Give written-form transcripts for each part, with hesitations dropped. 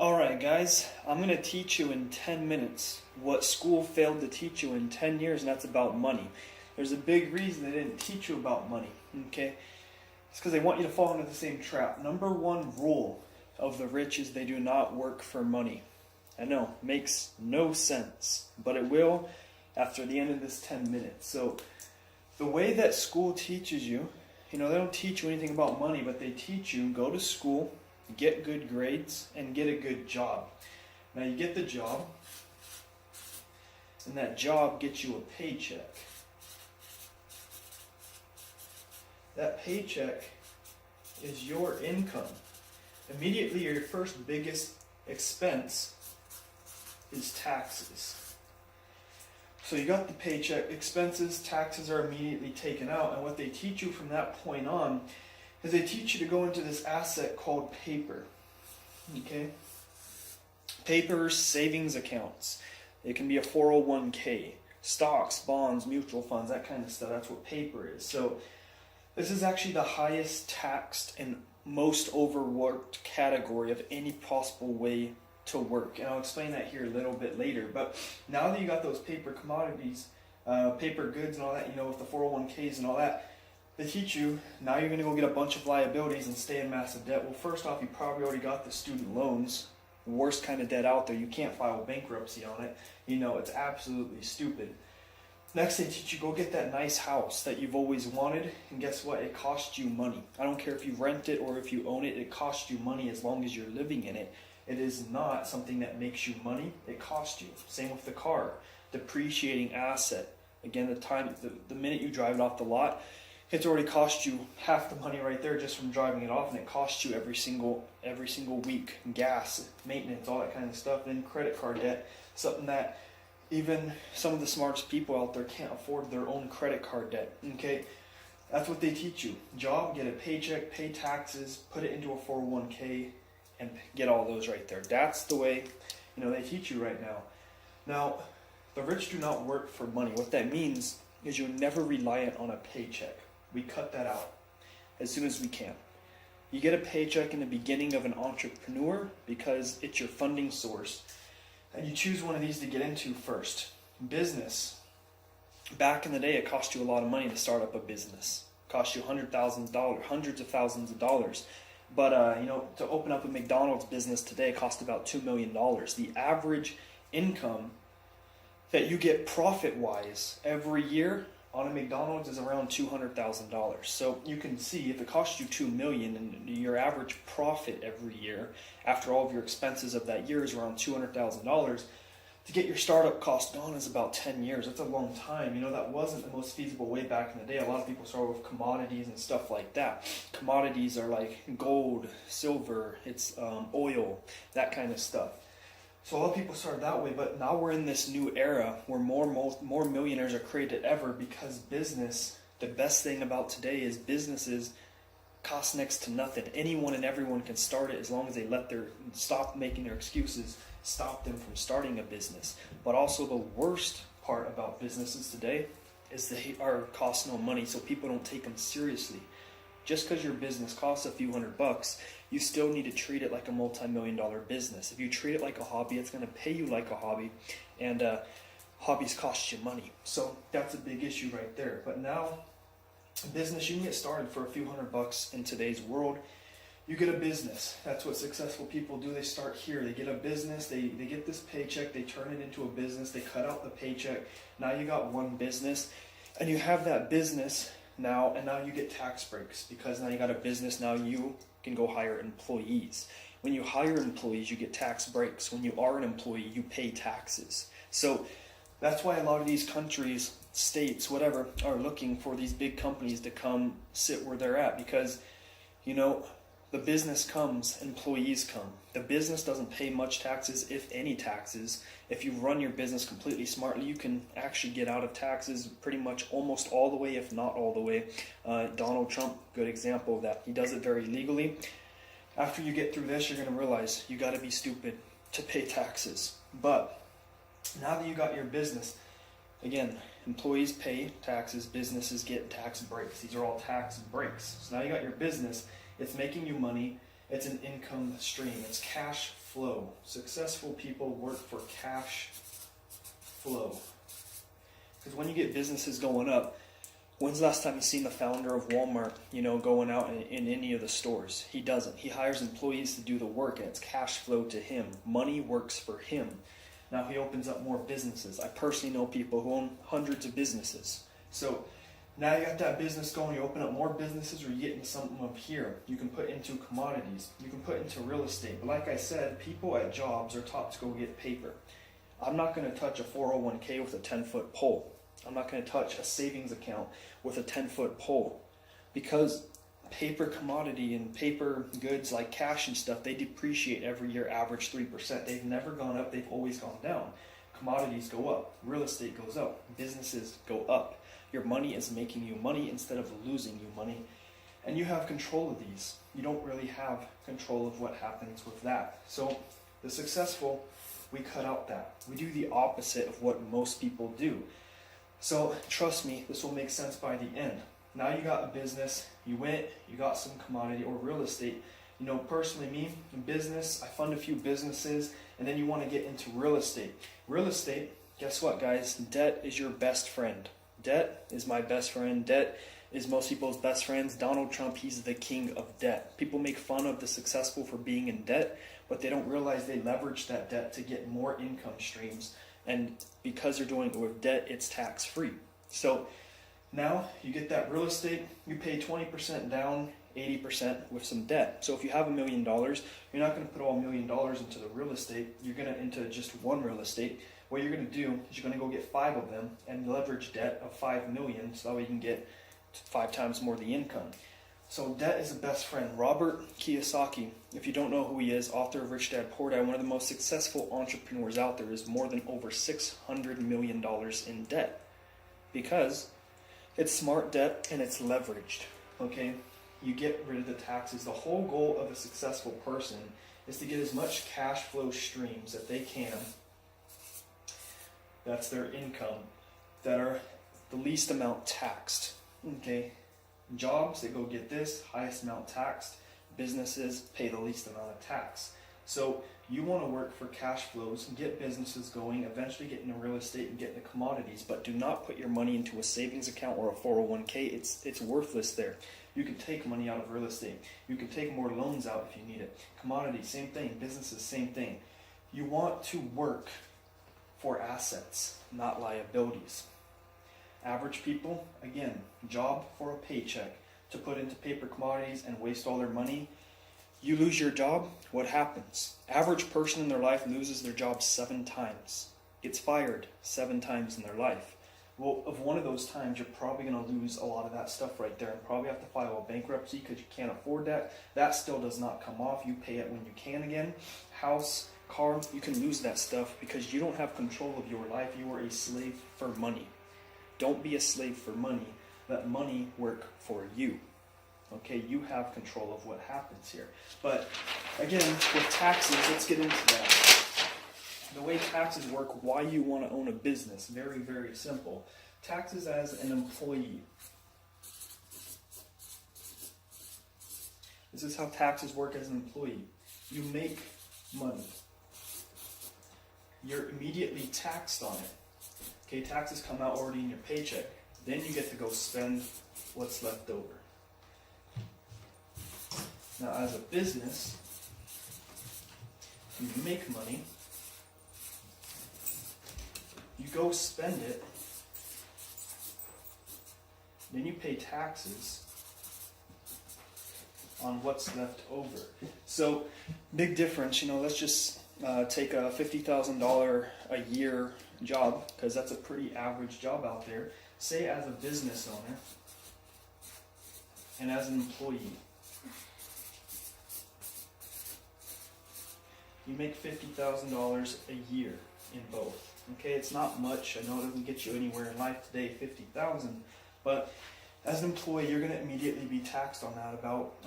Alright guys, I'm going to teach you in 10 minutes what school failed to teach you in 10 years, and that's about money. There's a big reason they didn't teach you about money, okay? It's because they want you to fall into the same trap. Number one rule of the rich is they do not work for money. I know, makes no sense, but it will after the end of this 10 minutes. So, the way that school teaches you, they don't teach you anything about money, but they teach you go to school, get good grades, and get a good job. Now you get the job, and that job gets you a paycheck. That paycheck is your income. Immediately your first biggest expense is taxes. So you got the paycheck, expenses, taxes are immediately taken out, and what they teach you from that point on is they teach you to go into this asset called paper. Okay? Paper savings accounts. It can be a 401k, stocks, bonds, mutual funds, that kind of stuff. That's what paper is. So this is actually the highest taxed and most overworked category of any possible way to work. And I'll explain that here a little bit later. But now that you got those paper commodities, paper goods and all that, with the 401ks and all that, they teach you, now you're going to go get a bunch of liabilities and stay in massive debt. Well, first off, you probably already got the student loans, worst kind of debt out there. You can't file bankruptcy on it. It's absolutely stupid. Next, they teach you, go get that nice house that you've always wanted, and guess what? It costs you money. I don't care if you rent it or if you own it, it costs you money as long as you're living in it. It is not something that makes you money, it costs you. Same with the car, depreciating asset. Again, the minute you drive it off the lot, it's already cost you half the money right there just from driving it off, and it costs you every single week. Gas, maintenance, all that kind of stuff. And then credit card debt, something that even some of the smartest people out there can't afford their own credit card debt. Okay, that's what they teach you. Job, get a paycheck, pay taxes, put it into a 401k, and get all those right there. That's the way they teach you right now. Now, the rich do not work for money. What that means is you're never reliant on a paycheck. We cut that out as soon as we can. You get a paycheck in the beginning of an entrepreneur because it's your funding source. And you choose one of these to get into first. Business. Back in the day, it cost you a lot of money to start up a business. It cost you $100,000, hundreds of thousands of dollars. But, to open up a McDonald's business today cost about $2 million. The average income that you get profit-wise every year on a McDonald's is around $200,000. So you can see if it costs you $2 million and your average profit every year after all of your expenses of that year is around $200,000, to get your startup cost gone is about 10 years. That's a long time. That wasn't the most feasible way back in the day. A lot of people start with commodities and stuff like that. Commodities are like gold, silver, it's oil, that kind of stuff. So a lot of people started that way, but now we're in this new era where more millionaires are created ever because business, the best thing about today is businesses cost next to nothing. Anyone and everyone can start it as long as they stop making their excuses, stop them from starting a business. But also the worst part about businesses today is they cost no money, so people don't take them seriously. Just because your business costs a few $100, you still need to treat it like a multi-million-dollar business. If you treat it like a hobby, it's going to pay you like a hobby, and hobbies cost you money. So that's a big issue right there. But now, business, you can get started for a few $100 in today's world. You get a business. That's what successful people do. They start here. They get a business. They get this paycheck. They turn it into a business. They cut out the paycheck. Now you got one business, and you have that business now, and now you get tax breaks because now you got a business. Now you can go hire employees. When you hire employees, you get tax breaks. When you are an employee, you pay taxes. So that's why a lot of these countries, states, whatever, are looking for these big companies to come sit where they're at because, the business comes, employees come. The business doesn't pay much taxes, if any taxes. If you run your business completely smartly, you can actually get out of taxes pretty much almost all the way, if not all the way. Donald Trump, good example of that. He does it very legally. After you get through this, you're going to realize you got to be stupid to pay taxes. But now that you got your business, again, employees pay taxes, businesses get tax breaks. These are all tax breaks. So now you got your business. It's making you money. It's an income stream. It's cash flow. Successful people work for cash flow. Because when you get businesses going up, when's the last time you seen the founder of Walmart, going out in any of the stores? He doesn't. He hires employees to do the work, and it's cash flow to him. Money works for him. Now he opens up more businesses. I personally know people who own hundreds of businesses. So now you got that business going, you open up more businesses, or you get into something up here. You can put into commodities. You can put into real estate. But like I said, people at jobs are taught to go get paper. I'm not going to touch a 401k with a 10-foot pole. I'm not going to touch a savings account with a 10-foot pole, because paper commodity and paper goods like cash and stuff, they depreciate every year, average 3%. They've never gone up, they've always gone down. Commodities go up, real estate goes up, businesses go up. Your money is making you money instead of losing you money, and you have control of these. You don't really have control of what happens with that. So the successful, we cut out that. We do the opposite of what most people do. So trust me, this will make sense by the end. Now you got a business, you got some commodity or real estate. Personally me, in business, I fund a few businesses, and then you want to get into real estate. Real estate, guess what, guys? Debt is your best friend. Debt is my best friend. Debt is most people's best friends. Donald Trump, he's the king of debt. People make fun of the successful for being in debt, but they don't realize they leverage that debt to get more income streams. And because they're doing it with debt, it's tax-free. So now you get that real estate, you pay 20% down, 80% with some debt. So if you have $1 million, you're not going to put all $1 million into the real estate. You're going to into just one real estate. What you're going to do is you're going to go get 5 of them and leverage debt of $5 million, so that way you can get 5 times more the income. So debt is a best friend. Robert Kiyosaki, if you don't know who he is, author of Rich Dad Poor Dad, one of the most successful entrepreneurs out there, is more than over $600 million in debt, because it's smart debt and it's leveraged. Okay, you get rid of the taxes. The whole goal of a successful person is to get as much cash flow streams that they can. That's their income, that are the least amount taxed. Okay, jobs, they go get this, highest amount taxed. Businesses pay the least amount of tax. So you want to work for cash flows and get businesses going, eventually get into real estate and get into commodities, but do not put your money into a savings account or a 401k. It's worthless there. You can take money out of real estate. You can take more loans out if you need it. Commodities, same thing. Businesses, same thing. You want to work for assets, not liabilities. Average people, again, job for a paycheck, to put into paper commodities and waste all their money. You lose your job, what happens? Average person in their life loses their job 7 times. Gets fired 7 times in their life. Well, of one of those times, you're probably going to lose a lot of that stuff right there and probably have to file a bankruptcy because you can't afford that. That still does not come off. You pay it when you can again. House, car, you can lose that stuff because you don't have control of your life. You are a slave for money. Don't be a slave for money. Let money work for you. Okay, you have control of what happens here. But again, with taxes, let's get into that. The way taxes work, why you want to own a business, very, very simple. Taxes as an employee. This is how taxes work as an employee. You make money. You're immediately taxed on it. Okay, taxes come out already in your paycheck. Then you get to go spend what's left over. Now, as a business, you make money, you go spend it, then you pay taxes on what's left over. So, big difference, let's just take a $50,000 a year job, because that's a pretty average job out there. Say as a business owner and as an employee. You make $50,000 a year in both. Okay, it's not much. I know it doesn't get you anywhere in life today, $50,000, but as an employee, you're going to immediately be taxed on that about,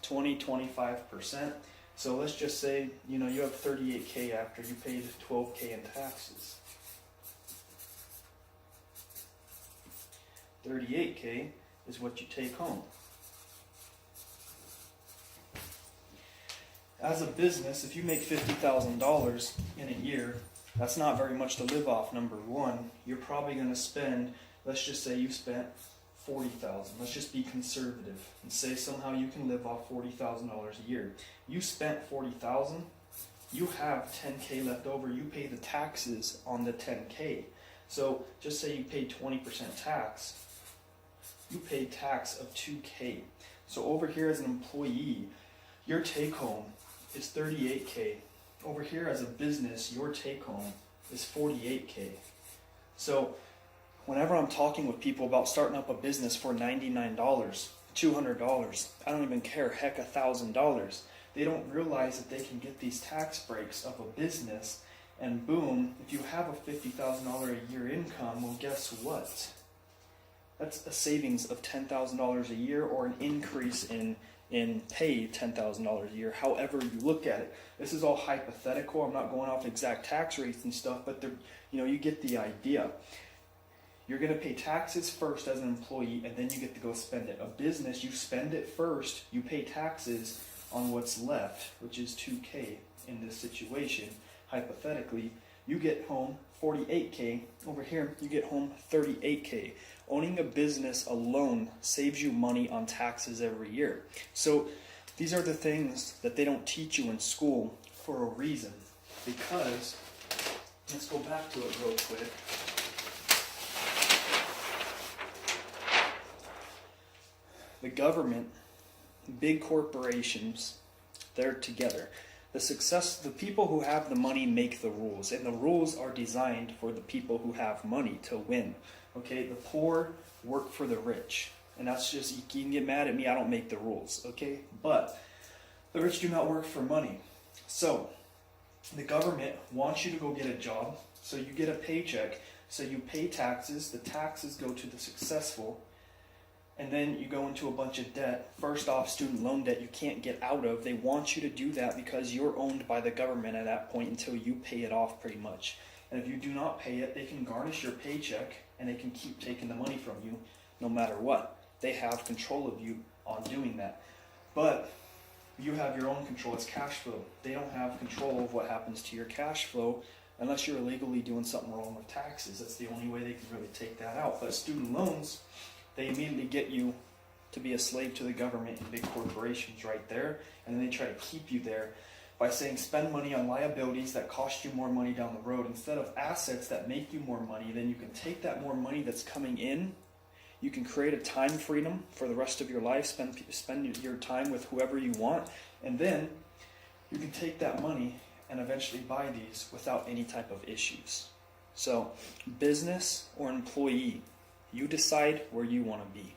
20-25%. So let's just say, you have $38K after you paid $12K in taxes. $38K is what you take home. as a business, if you make $50,000 in a year, that's not very much to live off. Number one, you're probably going to spend, let's just say you spent $40,000. Let's just be conservative and say somehow you can live off $40,000 a year. You spent $40,000, you have $10K left over. You pay the taxes on the $10K. So just say you paid 20% tax, you paid tax of $2K. So over here as an employee, your take home is $38K. Over here as a business, your take home is $48K. So whenever I'm talking with people about starting up a business for $99, $200, I don't even care, heck, $1,000, they don't realize that they can get these tax breaks of a business, and boom, if you have a $50,000 a year income, well, guess what? That's a savings of $10,000 a year, or an increase in pay $10,000 a year, however you look at it. This is all hypothetical. I'm not going off exact tax rates and stuff, but you get the idea. You're going to pay taxes first as an employee, and then you get to go spend it. A business, you spend it first, you pay taxes on what's left, which is $2K in this situation. Hypothetically, you get home $48K. Over here, you get home $38K. Owning a business alone saves you money on taxes every year. So these are the things that they don't teach you in school for a reason. Because, let's go back to it real quick. The government, big corporations, they're together. The people who have the money make the rules, and the rules are designed for the people who have money to win. Okay, the poor work for the rich, and that's just, you can get mad at me, I don't make the rules, okay? But the rich do not work for money. So the government wants you to go get a job, so you get a paycheck, so you pay taxes, the taxes go to the successful, and then you go into a bunch of debt. First off, student loan debt you can't get out of. They want you to do that because you're owned by the government at that point until you pay it off pretty much. And if you do not pay it, they can garnish your paycheck and they can keep taking the money from you no matter what. They have control of you on doing that. But you have your own control. It's cash flow. They don't have control of what happens to your cash flow unless you're illegally doing something wrong with taxes. That's the only way they can really take that out. But student loans, they immediately get you to be a slave to the government and big corporations right there, and then they try to keep you there by saying spend money on liabilities that cost you more money down the road instead of assets that make you more money. Then you can take that more money that's coming in, you can create a time freedom for the rest of your life, spend your time with whoever you want, and then you can take that money and eventually buy these without any type of issues. So business or employee, you decide where you want to be.